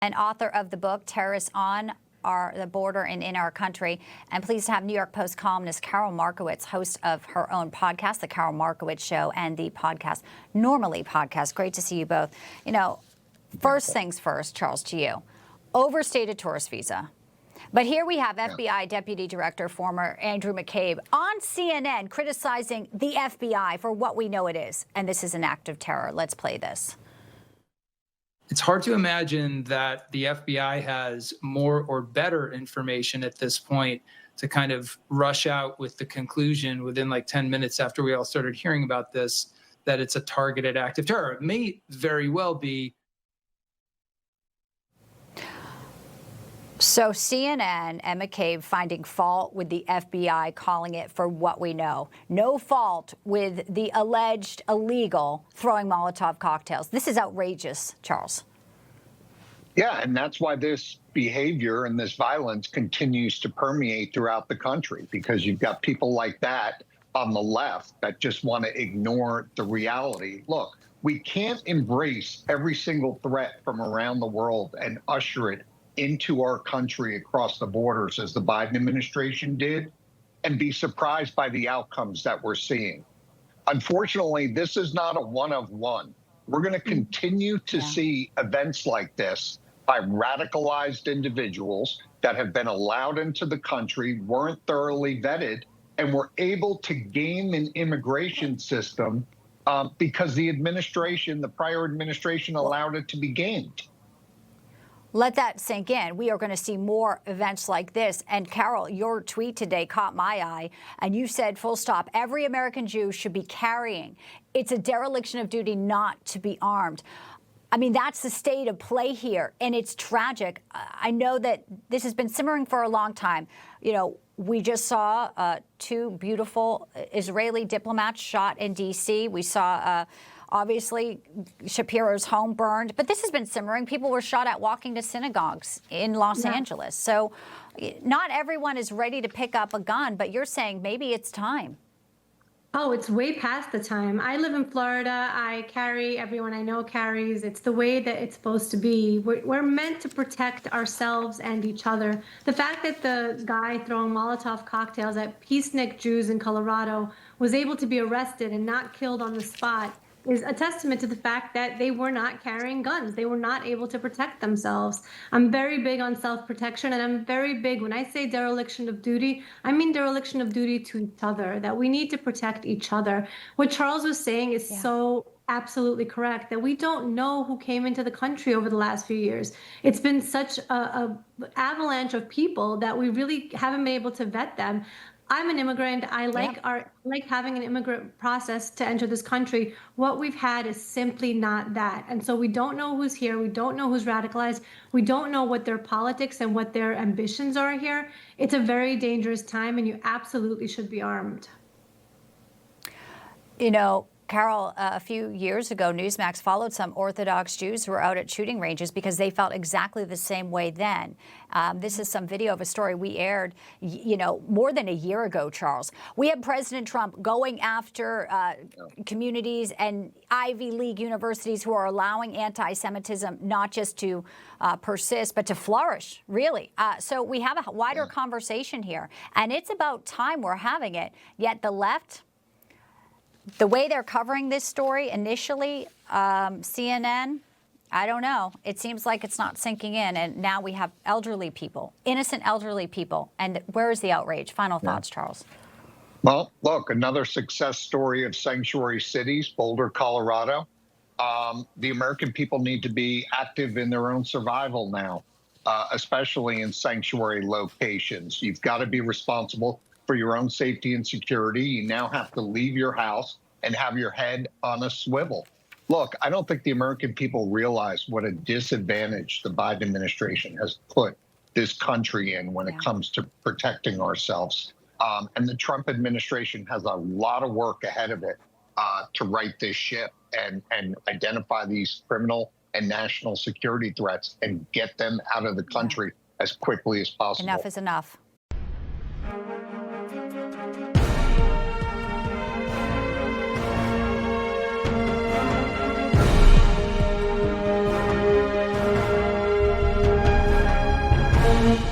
and author of the book Terrorists on the Border and in Our Country. And pleased to have New York Post columnist Karol Markowicz, host of her own podcast, The Karol Markowicz Show, and the podcast, Normally Podcast. Great to see you both. You know, first things first, Charles, to you. Overstayed a tourist visa. But here we have FBI Deputy Director, former Andrew McCabe, on CNN criticizing the FBI for what we know it is. And this is an act of terror. Let's play this. It's hard to imagine that the FBI has more or better information at this point to kind of rush out with the conclusion within like 10 minutes after we all started hearing about this, that it's a targeted act of terror. It may very well be. So CNN and McCabe finding fault with the FBI, calling it for what we know. No fault with the alleged illegal throwing Molotov cocktails. This is outrageous, Charles. Yeah, and that's why this behavior and this violence continues to permeate throughout the country, because you've got people like that on the left that just want to ignore the reality. Look, we can't embrace every single threat from around the world and usher it into our country across the borders as the Biden administration did and be surprised by the outcomes that we're seeing. Unfortunately, this is not a one of one. We're going to continue to see events like this by radicalized individuals that have been allowed into the country, weren't thoroughly vetted, and were able to game an immigration system because the administration, the prior administration, allowed it to be gamed. Let that sink in. We are going to see more events like this. And Karol, your tweet today caught my eye, and you said, full stop, every American Jew should be carrying. It's a dereliction of duty not to be armed. I mean, that's the state of play here, and it's tragic. I know that this has been simmering for a long time. You know, we just saw two beautiful Israeli diplomats shot in D.C. We saw obviously, Shapiro's home burned, but this has been simmering. People were shot at walking to synagogues in Los Angeles. So not everyone is ready to pick up a gun, but you're saying maybe it's time. Oh, it's way past the time. I live in Florida. I carry, everyone I know carries. It's the way that it's supposed to be. We're meant to protect ourselves and each other. The fact that the guy throwing Molotov cocktails at peacenik Jews in Colorado was able to be arrested and not killed on the spot is a testament to the fact that they were not carrying guns. They were not able to protect themselves. I'm very big on self-protection, and I'm very big, when I say dereliction of duty, I mean dereliction of duty to each other, that we need to protect each other. What Charles was saying is so absolutely correct, that we don't know who came into the country over the last few years. It's been such a avalanche of people that we really haven't been able to vet them. I'm an immigrant. I like having an immigrant process to enter this country. What we've had is simply not that. And so we don't know who's here. We don't know who's radicalized. We don't know what their politics and what their ambitions are here. It's a very dangerous time, and you absolutely should be armed. You know, Karol, a few years ago, Newsmax followed some Orthodox Jews who were out at shooting ranges because they felt exactly the same way then. This is some video of a story we aired, you know, more than a year ago, Charles. We have President Trump going after communities and Ivy League universities who are allowing anti-Semitism not just to persist, but to flourish, really. So we have a wider conversation here, and it's about time we're having it. Yet the left, the way they're covering this story initially, CNN, I don't know. It seems like it's not sinking in. And now we have elderly people, innocent elderly people. And where is the outrage? Final thoughts, Charles. Well, look, another success story of sanctuary cities, Boulder, Colorado. The American people need to be active in their own survival now, especially in sanctuary locations. You've got to be responsible for your own safety and security. You now have to leave your house and have your head on a swivel. Look, I don't think the American people realize what a disadvantage the Biden administration has put this country in when it comes to protecting ourselves. And the Trump administration has a lot of work ahead of it to right this ship and identify these criminal and national security threats and get them out of the country as quickly as possible. Enough is enough. Bye.